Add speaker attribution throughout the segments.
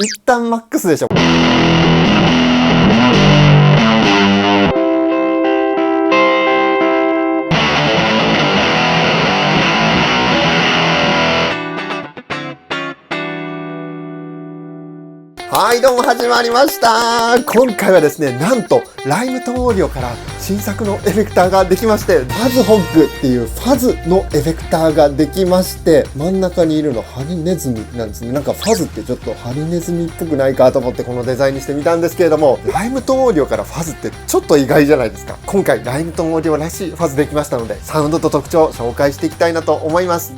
Speaker 1: 一旦マックスでしょ。はいどうも始まりました。今回はですね、なんとライムトーンオーディオから新作のエフェクターができまして、ファズホッグっていうファズのエフェクターができまして、真ん中にいるのハリネズミなんですね。なんかファズってちょっとハリネズミっぽくないかと思ってこのデザインにしてみたんですけれども、ライムトーンオーディオからファズってちょっと意外じゃないですか。今回ライムトーンオーディオらしいファズできましたので、サウンドと特徴を紹介していきたいなと思います。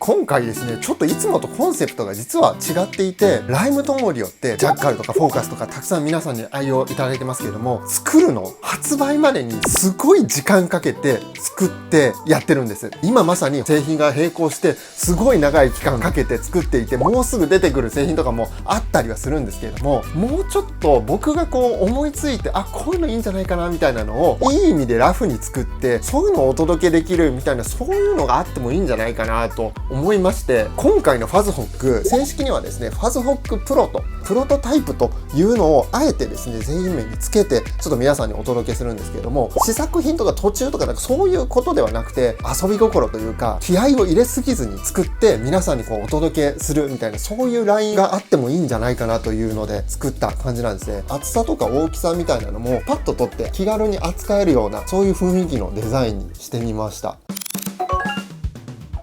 Speaker 1: 今回ですね、ちょっといつもとコンセプトが実は違っていて、ライムトーンオーディオってジャッカルとかフォーカスとかたくさん皆さんに愛用いただいてますけれども、作るの発売までにすごい時間かけて作ってやってるんです。今まさに製品が並行してすごい長い期間かけて作っていて、もうすぐ出てくる製品とかもあったりはするんですけれども、もうちょっと僕がこう思いついて、こういうのいいんじゃないかなみたいなのをいい意味でラフに作って、そういうのをお届けできるみたいな、そういうのがあってもいいんじゃないかなと思いまして、今回のファズホッグ、正式にはですね、ファズホッグプロとプロトタイプというのをあえてですね、製品名につけてちょっと皆さんにお届けするんですけれども、試作品とか途中とかなんかそういうことではなくて、遊び心というか気合を入れすぎずに作って皆さんにこうお届けするみたいな、そういうラインがあってもいいんじゃないかなというので作った感じなんですね。厚さとか大きさみたいなのもパッと取って気軽に扱えるような、そういう雰囲気のデザインにしてみました。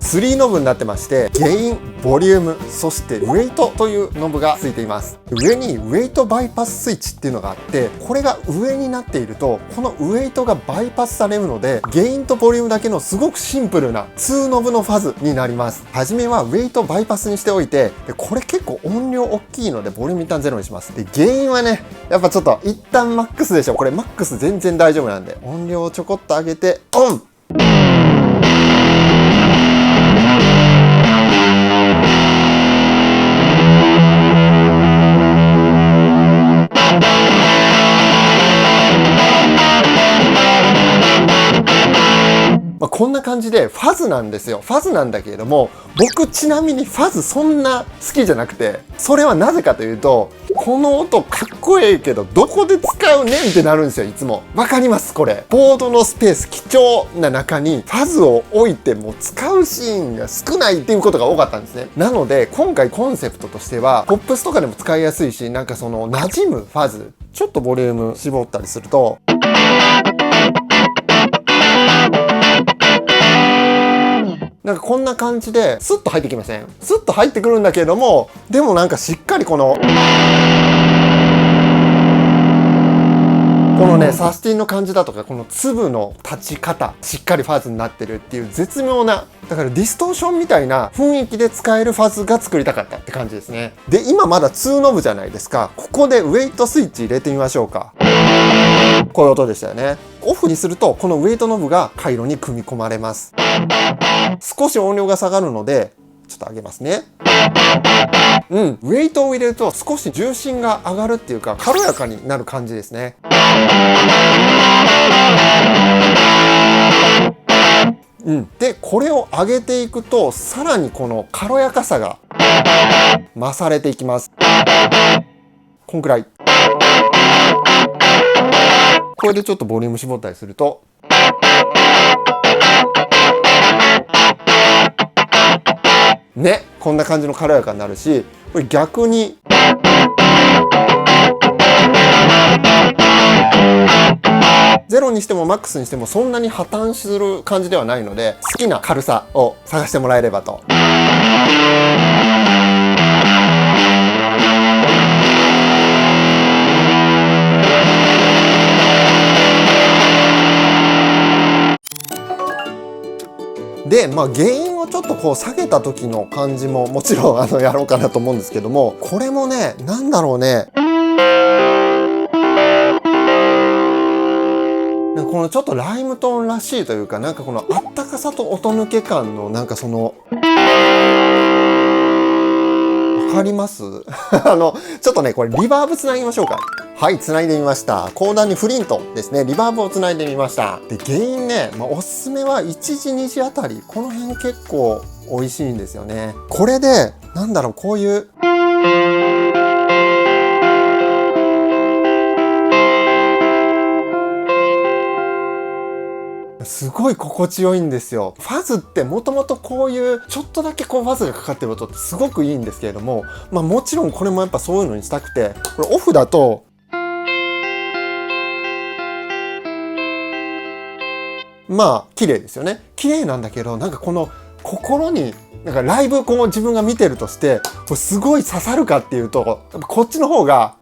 Speaker 1: 3ノブになってまして、ゲイン、ボリューム、そしてウェイトというノブがついています。上にウェイトバイパススイッチっていうのがあって、これが上になっているとこのウェイトがバイパスされるので、ゲインとボリュームだけのすごくシンプルな2ノブのファズになります。はじめはウェイトバイパスにしておいて、でこれ結構音量大きいのでボリューム一旦ゼロにします。でゲインはね、やっぱちょっと一旦マックスでしょ。これマックス全然大丈夫なんで、音量をちょこっと上げてオン。こんな感じでファズなんですよ。ファズなんだけれども、僕ちなみにファズそんな好きじゃなくて、それはなぜかというと、この音かっこええけどどこで使うねんってなるんですよ。いつもわかります？これボードのスペース貴重な中にファズを置いても使うシーンが少ないっていうことが多かったんですね。なので今回コンセプトとしては、ポップスとかでも使いやすいし、なんかその馴染むファズ、ちょっとボリューム絞ったりすると、なんかこんな感じでスッと入ってきません？スッと入ってくるんだけれども、でもなんかしっかりこのね、サスティンの感じだとか、この粒の立ち方、しっかりファズになってるっていう絶妙な、だからディストーションみたいな雰囲気で使えるファズが作りたかったって感じですね。で今まだ2ノブじゃないですか。ここでウェイトスイッチ入れてみましょうか。こういう音でしたよね。オフにするとこのウェイトノブが回路に組み込まれます。少し音量が下がるのでちょっと上げますね。ウェイトを入れると少し重心が上がるっていうか、軽やかになる感じですね。でこれを上げていくと、さらにこの軽やかさが増されていきます。こんくらい。これでちょっとボリューム絞ったりすると、ね、こんな感じの軽やかになるし、これ逆にゼロにしてもマックスにしてもそんなに破綻する感じではないので、好きな軽さを探してもらえればと。で原因をちょっとこう下げた時の感じももちろんやろうかなと思うんですけども、これもね、なんだろうね、このちょっとライムトーンらしいというか、なんかこのあったかさと音抜け感のなんかその、わかりますちょっとね、これリバーブつなぎましょうか。はい、つないでみました。コーダーにフリントですね、リバーブをつないでみました。で原因ね、おすすめは1時2時あたり、この辺結構美味しいんですよね。これでなんだろう、こういうすごい心地よいんですよ。ファズってもともとこういうちょっとだけこうファズがかかってる音ってすごくいいんですけれども、もちろんこれもやっぱそういうのにしたくて、これオフだと綺麗ですよね。綺麗なんだけど、なんかこの心になんかライブこう自分が見てるとしてこれすごい刺さるかっていうと、やっぱこっちの方が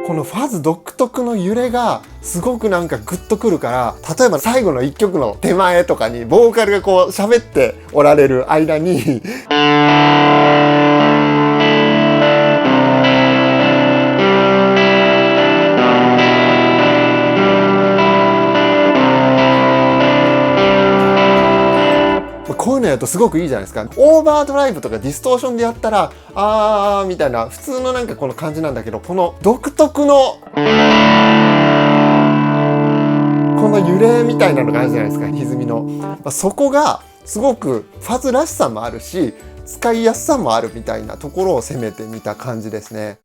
Speaker 1: このファズ独特の揺れがすごくなんかグッとくるから、例えば最後の1曲の手前とかにボーカルがこう喋っておられる間にこういうのやるとすごくいいじゃないですか。オーバードライブとかディストーションでやったらみたいな普通のなんかこの感じなんだけど、この独特のこの揺れみたいなのがあるじゃないですか、歪みの。そこがすごくファズらしさもあるし使いやすさもあるみたいなところを攻めてみた感じですね。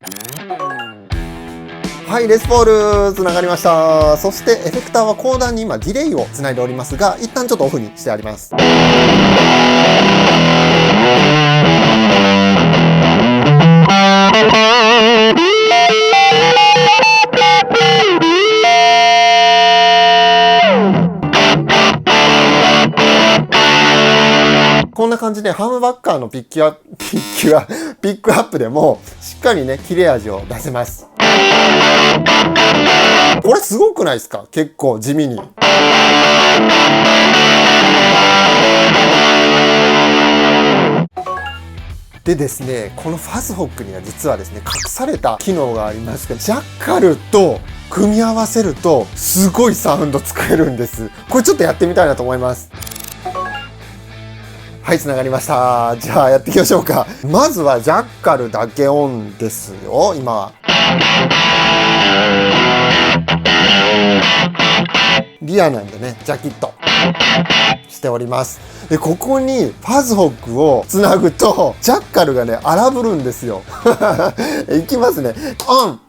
Speaker 1: はい、レスポールつながりました。そしてエフェクターは後段に今ディレイをつないでおりますが、一旦ちょっとオフにしてあります。こんな感じでハムバッカーのピックアップでもしっかりね切れ味を出せます。これすごくないですか？結構地味に。でですね、このファズホックには実はですね、隠された機能がありまして、ジャッカルと組み合わせるとすごいサウンド作れるんです。これちょっとやってみたいなと思います。はい、つながりました。じゃあやっていきましょうか。まずはジャッカルだけオンですよ、今は。リアなんでね、ジャキッとしております。で、ここにファズホックをつなぐとジャッカルがね荒ぶるんですよ。いきますね。オン。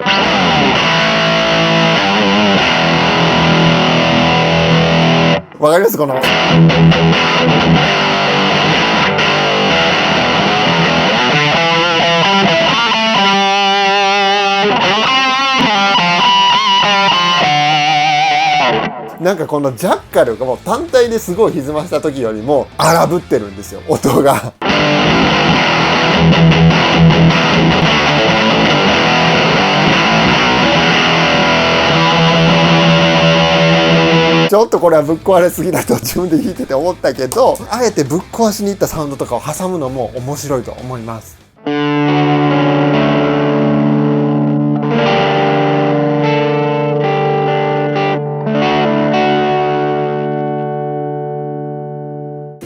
Speaker 1: わかります？このなんかこのジャッカルがもう単体ですごい歪ました時よりも荒ぶってるんですよ、音が。ちょっとこれはぶっ壊れすぎだと自分で弾いてて思ったけど、あえてぶっ壊しにいったサウンドとかを挟むのも面白いと思います。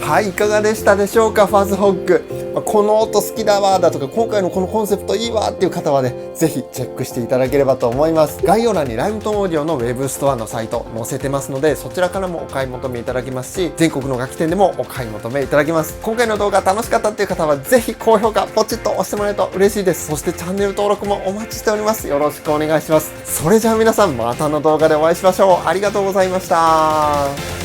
Speaker 1: はい、いかがでしたでしょうか、ファズホック。この音好きだわだとか、今回のこのコンセプトいいわっていう方はね、ぜひチェックしていただければと思います。概要欄にライムトーンオーディオのウェブストアのサイト載せてますので、そちらからもお買い求めいただけますし、全国の楽器店でもお買い求めいただけます。今回の動画楽しかったっていう方は、ぜひ高評価ポチッと押してもらえると嬉しいです。そしてチャンネル登録もお待ちしております。よろしくお願いします。それじゃあ皆さん、またの動画でお会いしましょう。ありがとうございました。